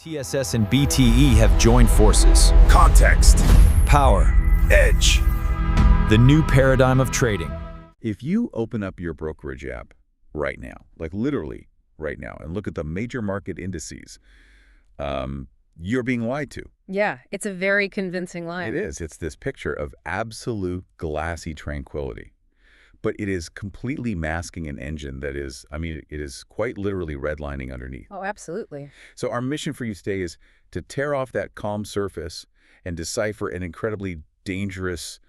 TSS and BTE have joined forces. Context. Power. Edge. The new paradigm of trading. If you open up your brokerage app right now, like literally right now, and look at the major market indices, you're being lied to. Yeah, it's a very convincing lie. It is. It's this picture of absolute glassy tranquility. But it is completely masking an engine that is, it is quite literally redlining underneath. Oh, absolutely. So our mission for you today is to tear off that calm surface and decipher an incredibly dangerous,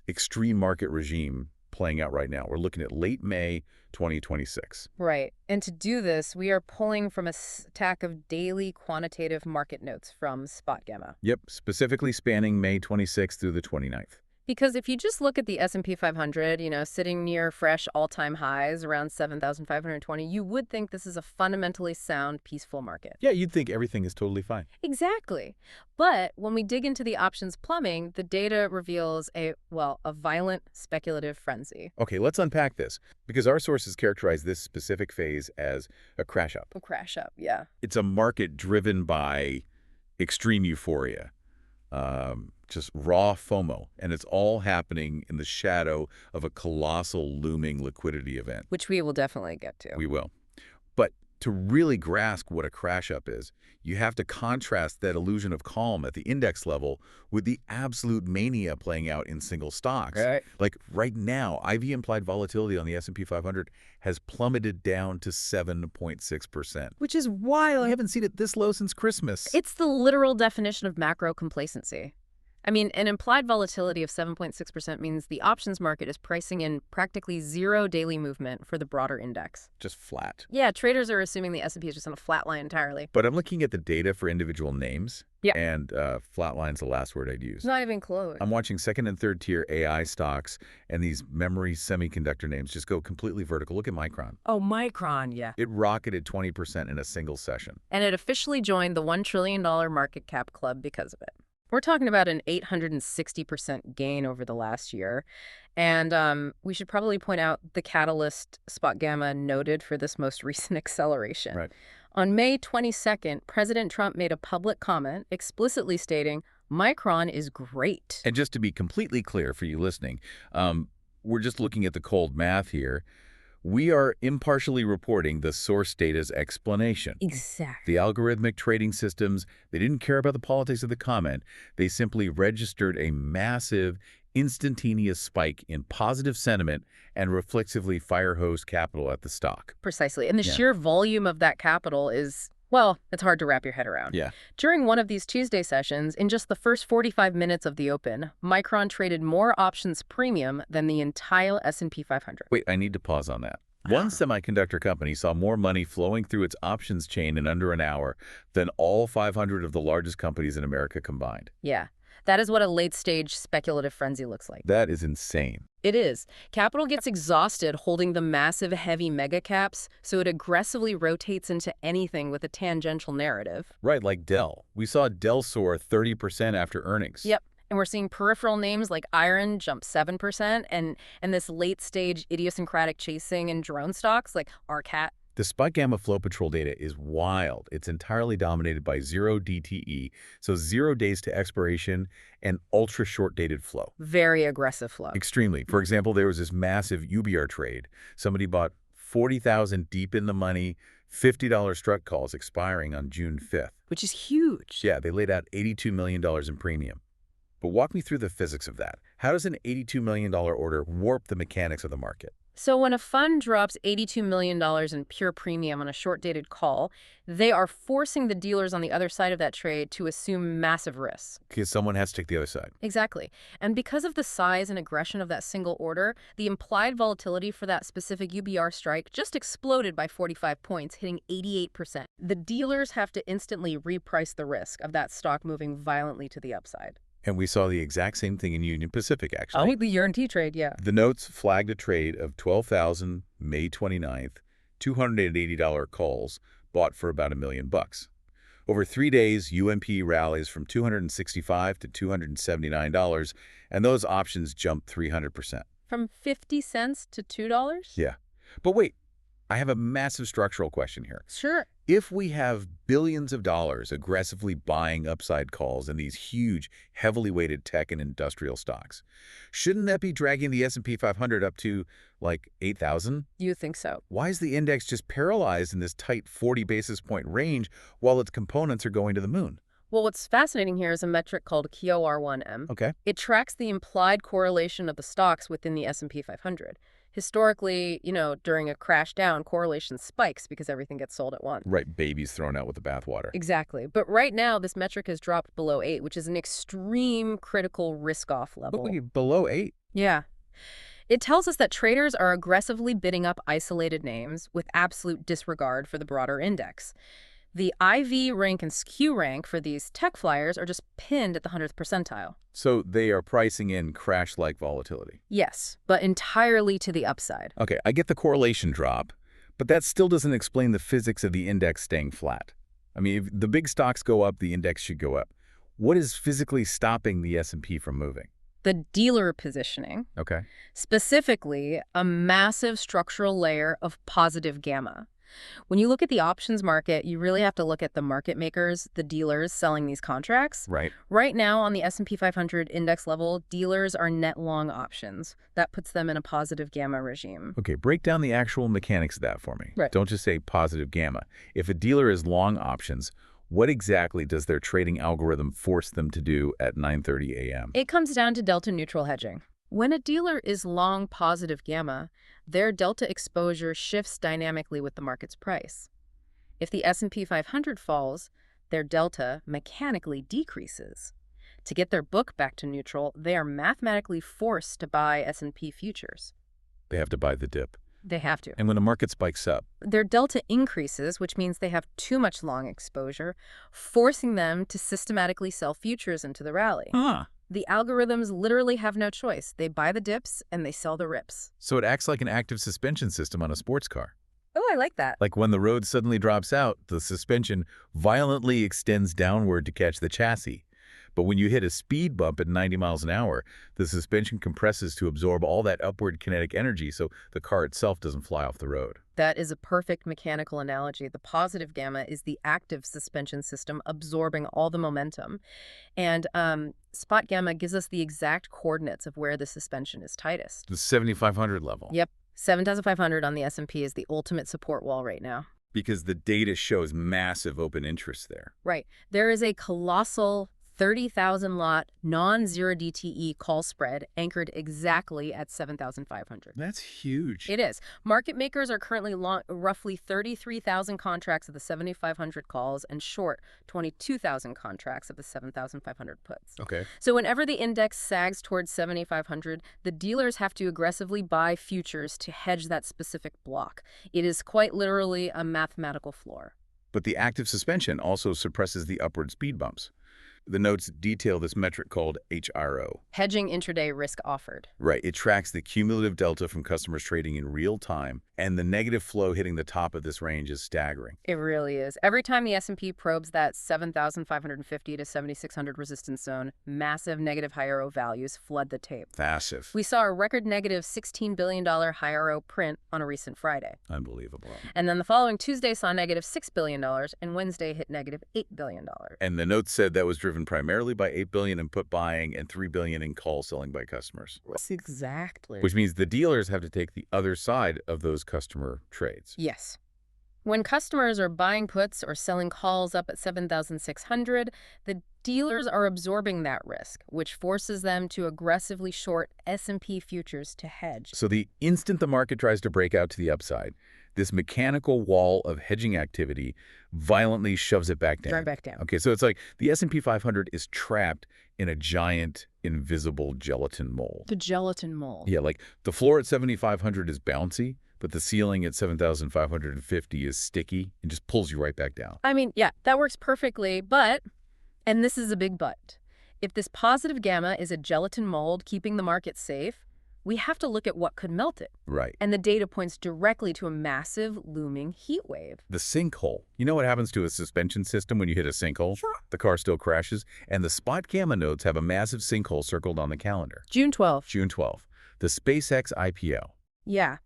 extreme market regime playing out right now. We're looking at late May 2026. Right. And to do this, we are pulling from a stack of daily quantitative market notes from SpotGamma. Yep, specifically spanning May 26th through the 29th. Because if you just look at the S&P 500, sitting near fresh all-time highs around 7,520, you would think this is a fundamentally sound, peaceful market. Yeah, you'd think everything is totally fine. Exactly. But when we dig into the options plumbing, the data reveals a violent speculative frenzy. Okay, let's unpack this, because our sources characterize this specific phase as a crash up. A crash up, yeah. It's a market driven by extreme euphoria. Just raw FOMO, and it's all happening in the shadow of a colossal looming liquidity event. Which we will definitely get to. We will. But to really grasp what a crash up is, you have to contrast that illusion of calm at the index level with the absolute mania playing out in single stocks. Right. Like right now, IV implied volatility on the S&P 500 has plummeted down to 7.6%. Which is wild. I haven't seen it this low since Christmas. It's the literal definition of macro complacency. An implied volatility of 7.6% means the options market is pricing in practically zero daily movement for the broader index. Just flat. Yeah, traders are assuming the S&P is just on a flat line entirely. But I'm looking at the data for individual names. Yeah. And flat line's the last word I'd use. It's not even close. I'm watching second and third tier AI stocks, and these memory semiconductor names just go completely vertical. Look at Micron. Oh, Micron, yeah. It rocketed 20% in a single session. And it officially joined the $1 trillion market cap club because of it. We're talking about an 860% gain over the last year. And we should probably point out the catalyst SpotGamma noted for this most recent acceleration. Right. On May 22nd, President Trump made a public comment explicitly stating, Micron is great. And just to be completely clear for you listening, we're just looking at the cold math here. We are impartially reporting the source data's explanation. Exactly. The algorithmic trading systems, they didn't care about the politics of the comment. They simply registered a massive, instantaneous spike in positive sentiment and reflexively fire-hosed capital at the stock. Precisely. And the sheer volume of that capital is, it's hard to wrap your head around. Yeah. During one of these Tuesday sessions, in just the first 45 minutes of the open, Micron traded more options premium than the entire S&P 500. Wait, I need to pause on that. One semiconductor company saw more money flowing through its options chain in under an hour than all 500 of the largest companies in America combined. Yeah. That is what a late-stage speculative frenzy looks like. That is insane. It is. Capital gets exhausted holding the massive, heavy mega caps, so it aggressively rotates into anything with a tangential narrative. Right, like Dell. We saw Dell soar 30% after earnings. Yep. And we're seeing peripheral names like Iron jump 7%, and this late-stage idiosyncratic chasing in drone stocks like Arcat. The SpotGamma Flow Patrol data is wild. It's entirely dominated by 0 DTE, so 0 days to expiration and ultra-short dated flow. Very aggressive flow. Extremely. For example, there was this massive UBR trade. Somebody bought 40,000 deep in the money, $50 struck calls expiring on June 5th. Which is huge. Yeah, they laid out $82 million in premium. But walk me through the physics of that. How does an $82 million order warp the mechanics of the market? So when a fund drops $82 million in pure premium on a short-dated call, they are forcing the dealers on the other side of that trade to assume massive risks. Because someone has to take the other side. Exactly. And because of the size and aggression of that single order, the implied volatility for that specific UBR strike just exploded by 45 points, hitting 88%. The dealers have to instantly reprice the risk of that stock moving violently to the upside. And we saw the exact same thing in Union Pacific, actually. Oh, the guarantee trade, yeah. The notes flagged a trade of 12,000 May 29th, $280 calls bought for about $1 million. Over 3 days, UMP rallies from $265 to $279, and those options jumped 300%. From 50 cents to $2? Yeah. But wait, I have a massive structural question here. Sure. If we have billions of dollars aggressively buying upside calls in these huge, heavily weighted tech and industrial stocks, shouldn't that be dragging the S&P 500 up to, like, 8,000? You think so? Why is the index just paralyzed in this tight 40 basis point range while its components are going to the moon? Well, what's fascinating here is a metric called KOR1M. Okay. It tracks the implied correlation of the stocks within the S&P 500. Historically, during a crash down, correlation spikes because everything gets sold at once. Right, babies thrown out with the bathwater. Exactly. But right now, this metric has dropped below 8, which is an extreme critical risk-off level. But below 8? Yeah. It tells us that traders are aggressively bidding up isolated names with absolute disregard for the broader index. The IV rank and SKU rank for these tech flyers are just pinned at the 100th percentile. So they are pricing in crash-like volatility. Yes, but entirely to the upside. Okay, I get the correlation drop, but that still doesn't explain the physics of the index staying flat. I mean, if the big stocks go up, the index should go up. What is physically stopping the S&P from moving? The dealer positioning, Okay. specifically a massive structural layer of positive gamma. When you look at the options market, you really have to look at the market makers, the dealers selling these contracts. Right. Right now on the S&P 500 index level, dealers are net long options. That puts them in a positive gamma regime. Okay, break down the actual mechanics of that for me. Right. Don't just say positive gamma. If a dealer is long options, what exactly does their trading algorithm force them to do at 9:30 a.m.? It comes down to delta neutral hedging. When a dealer is long positive gamma, their delta exposure shifts dynamically with the market's price. If the S&P 500 falls, their delta mechanically decreases. To get their book back to neutral, they are mathematically forced to buy S&P futures. They have to buy the dip. They have to. And when the market spikes up, Their delta increases, which means they have too much long exposure, forcing them to systematically sell futures into the rally. The algorithms literally have no choice. They buy the dips and they sell the rips. So it acts like an active suspension system on a sports car. Oh, I like that. Like when the road suddenly drops out, the suspension violently extends downward to catch the chassis. But when you hit a speed bump at 90 miles an hour, the suspension compresses to absorb all that upward kinetic energy so the car itself doesn't fly off the road. That is a perfect mechanical analogy. The positive gamma is the active suspension system absorbing all the momentum. And SpotGamma gives us the exact coordinates of where the suspension is tightest. The 7,500 level. Yep. 7,500 on the S&P is the ultimate support wall right now. Because the data shows massive open interest there. Right. There is a colossal 30,000 lot non-zero DTE call spread anchored exactly at 7,500. That's huge. It is. Market makers are currently long roughly 33,000 contracts of the 7,500 calls and short 22,000 contracts of the 7,500 puts. Okay. So whenever the index sags towards 7,500, the dealers have to aggressively buy futures to hedge that specific block. It is quite literally a mathematical floor. But the active suspension also suppresses the upward speed bumps. The notes detail this metric called HRO. Hedging intraday risk offered. Right. It tracks the cumulative delta from customers trading in real time, and the negative flow hitting the top of this range is staggering. It really is. Every time the S&P probes that 7,550 to 7,600 resistance zone, massive negative high-RO values flood the tape. Massive. We saw a record negative $16 billion high-RO print on a recent Friday. Unbelievable. And then the following Tuesday saw negative $6 billion, and Wednesday hit negative $8 billion. And the notes said that was driven primarily by $8 billion in put buying and $3 billion in call selling by customers. Exactly. Which means the dealers have to take the other side of those customer trades. Yes. When customers are buying puts or selling calls up at 7,600, the dealers are absorbing that risk, which forces them to aggressively short S&P futures to hedge. So the instant the market tries to break out to the upside, this mechanical wall of hedging activity violently shoves it back down. Drive back down. Okay, so it's like the S&P 500 is trapped in a giant, invisible gelatin mold. The gelatin mold. Yeah, like the floor at 7,500 is bouncy, but the ceiling at 7,550 is sticky and just pulls you right back down. I mean, yeah, that works perfectly, but, and this is a big but, if this positive gamma is a gelatin mold keeping the market safe, we have to look at what could melt it. Right. And the data points directly to a massive looming heat wave. The sinkhole. You know what happens to a suspension system when you hit a sinkhole? Sure. The car still crashes, and the SpotGamma notes have a massive sinkhole circled on the calendar. June 12th. June 12th, the SpaceX IPO. Yeah.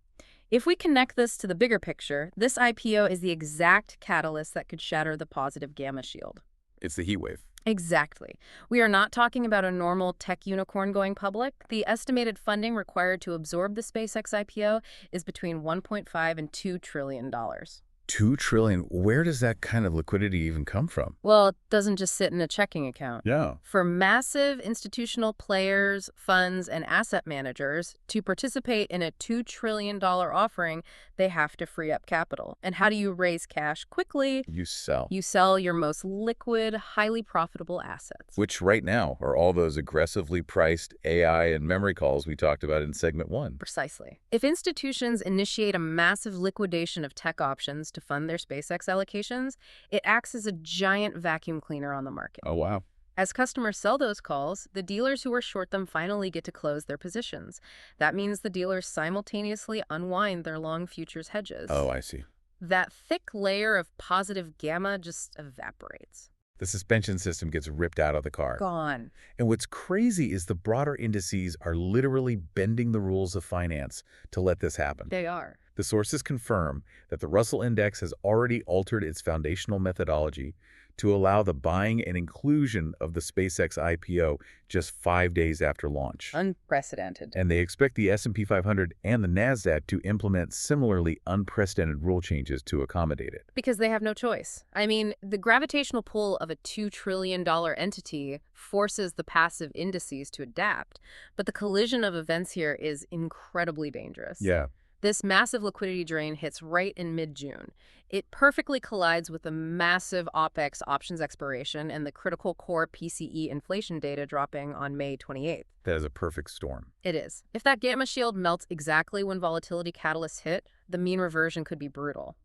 If we connect this to the bigger picture, this IPO is the exact catalyst that could shatter the positive gamma shield. It's the heat wave. Exactly. We are not talking about a normal tech unicorn going public. The estimated funding required to absorb the SpaceX IPO is between $1.5 and $2 trillion. $2 trillion. Where does that kind of liquidity even come from? Well, it doesn't just sit in a checking account. Yeah. For massive institutional players, funds, and asset managers to participate in a $2 trillion offering, they have to free up capital. And how do you raise cash quickly? You sell. You sell your most liquid, highly profitable assets. Which right now are all those aggressively priced AI and memory calls we talked about in segment 1. Precisely. If institutions initiate a massive liquidation of tech options to fund their SpaceX allocations, it acts as a giant vacuum cleaner on the market. Oh, wow. As customers sell those calls, the dealers who are short them finally get to close their positions. That means the dealers simultaneously unwind their long futures hedges. Oh, I see. That thick layer of positive gamma just evaporates. The suspension system gets ripped out of the car. Gone. And what's crazy is the broader indices are literally bending the rules of finance to let this happen. They are. The sources confirm that the Russell Index has already altered its foundational methodology to allow the buying and inclusion of the SpaceX IPO just 5 days after launch. Unprecedented. And they expect the S&P 500 and the NASDAQ to implement similarly unprecedented rule changes to accommodate it. Because they have no choice. I mean, the gravitational pull of a $2 trillion entity forces the passive indices to adapt, but the collision of events here is incredibly dangerous. Yeah. This massive liquidity drain hits right in mid-June. It perfectly collides with the massive OPEX options expiration and the critical core PCE inflation data dropping on May 28th. That is a perfect storm. It is. If that gamma shield melts exactly when volatility catalysts hit, the mean reversion could be brutal.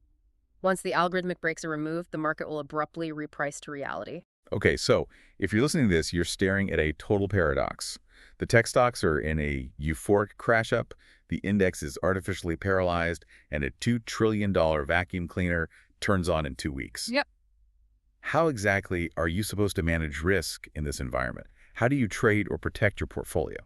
Once the algorithmic brakes are removed, the market will abruptly reprice to reality. Okay, so if you're listening to this, you're staring at a total paradox. The tech stocks are in a euphoric crash up, the index is artificially paralyzed, and a $2 trillion vacuum cleaner turns on in 2 weeks. Yep. How exactly are you supposed to manage risk in this environment? How do you trade or protect your portfolio?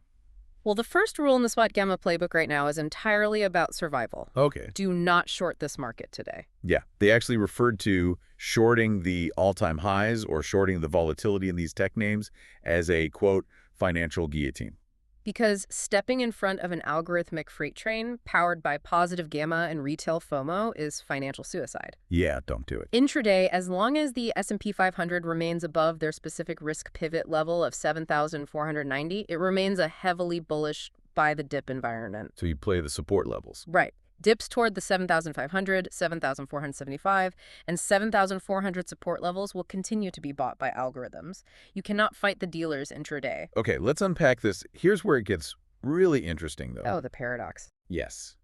Well, the first rule in the SpotGamma playbook right now is entirely about survival. Okay. Do not short this market today. Yeah, they actually referred to shorting the all-time highs or shorting the volatility in these tech names as a, quote, financial guillotine. Because stepping in front of an algorithmic freight train powered by positive gamma and retail FOMO is financial suicide. Yeah, don't do it. Intraday, as long as the S&P 500 remains above their specific risk pivot level of 7,490, it remains a heavily bullish buy-the-dip environment. So you play the support levels. Right. Dips toward the 7,500, 7,475, and 7,400 support levels will continue to be bought by algorithms. You cannot fight the dealers intraday. Okay, let's unpack this. Here's where it gets really interesting, though. Oh, the paradox. Yes,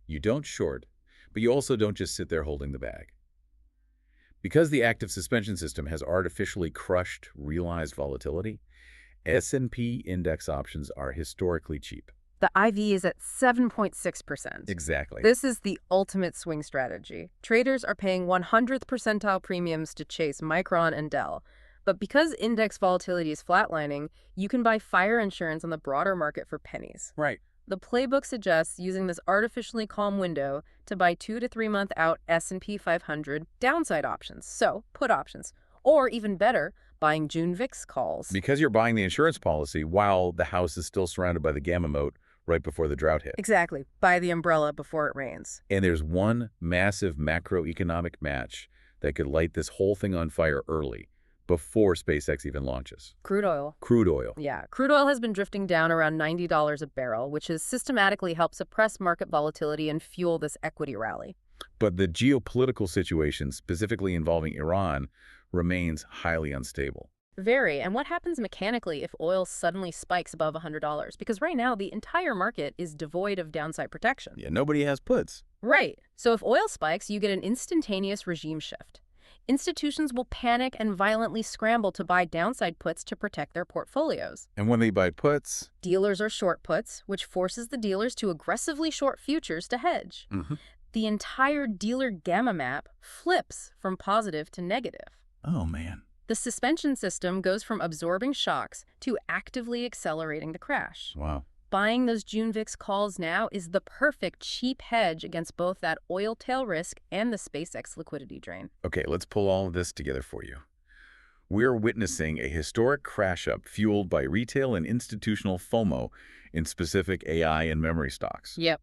you don't short, but you also don't just sit there holding the bag. Because the active suspension system has artificially crushed realized volatility, S&P index options are historically cheap. The IV is at 7.6%. Exactly. This is the ultimate swing strategy. Traders are paying 100th percentile premiums to chase Micron and Dell. But because index volatility is flatlining, you can buy fire insurance on the broader market for pennies. Right. The playbook suggests using this artificially calm window to buy 2 to 3 month out S&P 500 downside options, so put options. Or even better, buying June VIX calls. Because you're buying the insurance policy while the house is still surrounded by the gamma moat right before the drought hit. Exactly. Buy the umbrella before it rains. And there's one massive macroeconomic match that could light this whole thing on fire early, before SpaceX even launches. Crude oil. Crude oil. Yeah, crude oil has been drifting down around $90 a barrel, which has systematically helped suppress market volatility and fuel this equity rally. But the geopolitical situation, specifically involving Iran, remains highly unstable. Very. And what happens mechanically if oil suddenly spikes above $100? Because right now, the entire market is devoid of downside protection. Yeah, nobody has puts. Right. So if oil spikes, you get an instantaneous regime shift. Institutions will panic and violently scramble to buy downside puts to protect their portfolios. And when they buy puts, Dealers are short puts, which forces the dealers to aggressively short futures to hedge. The entire dealer gamma map flips from positive to negative. oh man. The suspension system goes from absorbing shocks to actively accelerating the crash. Wow. Buying those June VIX calls now is the perfect cheap hedge against both that oil tail risk and the SpaceX liquidity drain. Okay, let's pull all of this together for you. We're witnessing a historic crash-up fueled by retail and institutional FOMO in specific AI and memory stocks. Yep.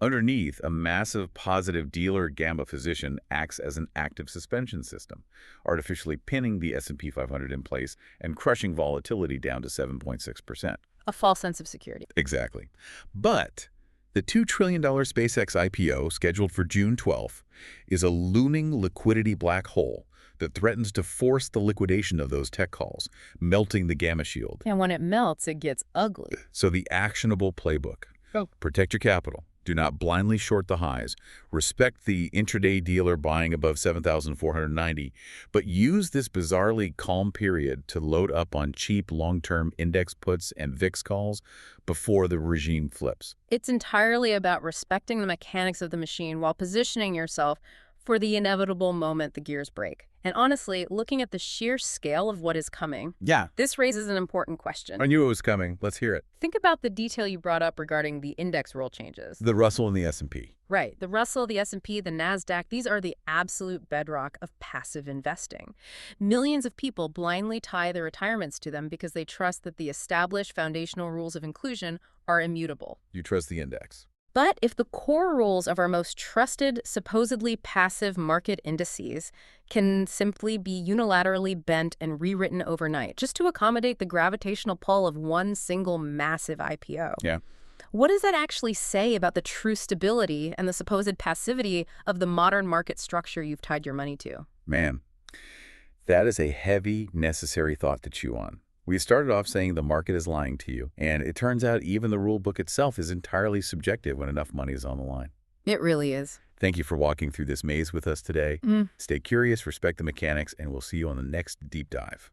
Underneath, a massive positive dealer gamma position acts as an active suspension system, artificially pinning the S&P 500 in place and crushing volatility down to 7.6%. A false sense of security. Exactly. But the $2 trillion SpaceX IPO, scheduled for June 12th, is a looming liquidity black hole that threatens to force the liquidation of those tech calls, melting the gamma shield. And when it melts, it gets ugly. So the actionable playbook. Protect your capital. Do not blindly short the highs. Respect the intraday dealer buying above 7,490, but use this bizarrely calm period to load up on cheap long-term index puts and VIX calls before the regime flips. It's entirely about respecting the mechanics of the machine while positioning yourself for the inevitable moment the gears break. And honestly, looking at the sheer scale of what is coming, this raises an important question. I knew it was coming. Let's hear it. Think about the detail you brought up regarding the index rule changes. The Russell and the S&P. Right. The Russell, the S&P, the NASDAQ, these are the absolute bedrock of passive investing. Millions of people blindly tie their retirements to them because they trust that the established foundational rules of inclusion are immutable. You trust the index. But if the core rules of our most trusted, supposedly passive market indices can simply be unilaterally bent and rewritten overnight just to accommodate the gravitational pull of one single massive IPO, what does that actually say about the true stability and the supposed passivity of the modern market structure you've tied your money to? Man, that is a heavy, necessary thought to chew on. We started off saying the market is lying to you, and it turns out even the rule book itself is entirely subjective when enough money is on the line. It really is. Thank you for walking through this maze with us today. Stay curious, respect the mechanics, and we'll see you on the next deep dive.